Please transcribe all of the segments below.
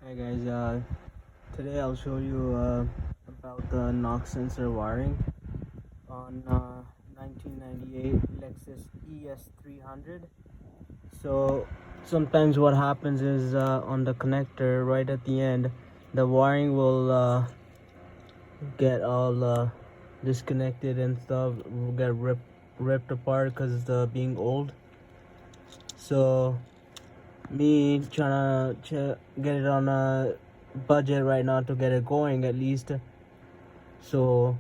Hi guys, today I'll show you about the knock sensor wiring on 1998 Lexus ES300. So sometimes what happens is on the connector right at the end, the wiring will get all disconnected and stuff, will get ripped apart because it's being old. So me trying to get it on a budget right now to get it going at least, so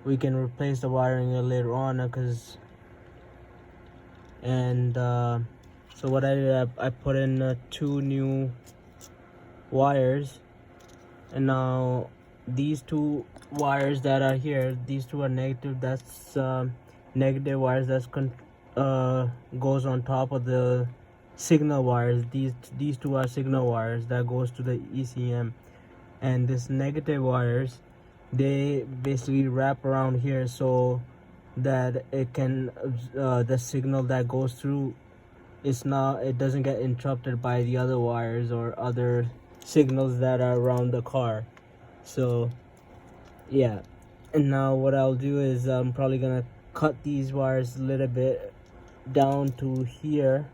we can replace the wiring later on. So what I did, I put in 2 new wires, and now these 2 wires that are here, these 2 are negative. That's negative wires that's goes on top of the signal wires. These 2 are signal wires that goes to the ECM, and this negative wires, they basically wrap around here so that it can the signal that goes through, it doesn't get interrupted by the other wires or other signals that are around the car. So yeah, and now what I'll do is I'm probably gonna cut these wires a little bit down to here,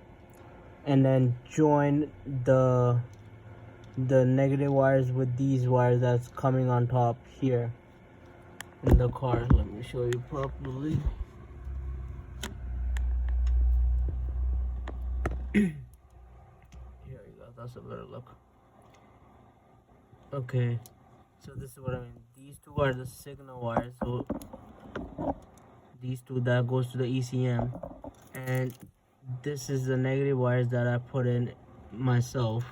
and then join the negative wires with these wires that's coming on top here in the car. Let me show you properly. Here you go, that's a better look. Okay, so this is what I mean. These 2 are the signal wires, so these 2 that goes to the ECM, and this is the negative wires that I put in myself,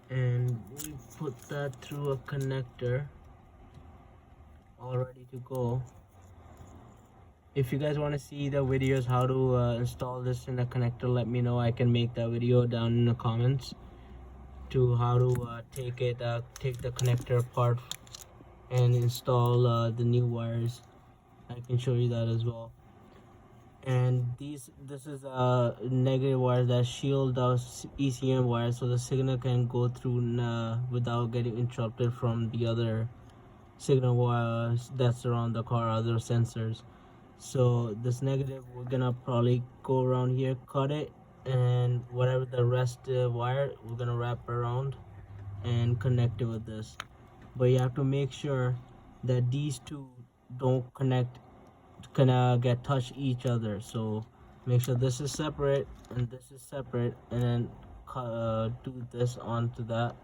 and we put that through a connector all ready to go. If you guys want to see the videos how to install this in a connector, let me know. I can make that video down in the comments to how to take the connector apart and install the new wires. I can show you that as well. And this is negative wires that shield the ECM wires, so the signal can go through without getting interrupted from the other signal wires that's around the car, other sensors. So this negative, we're gonna probably go around here, cut it, and whatever the rest wire, we're gonna wrap around and connect it with this. But you have to make sure that these 2 don't connect, get touch each other. So make sure this is separate and this is separate, and then do this onto that.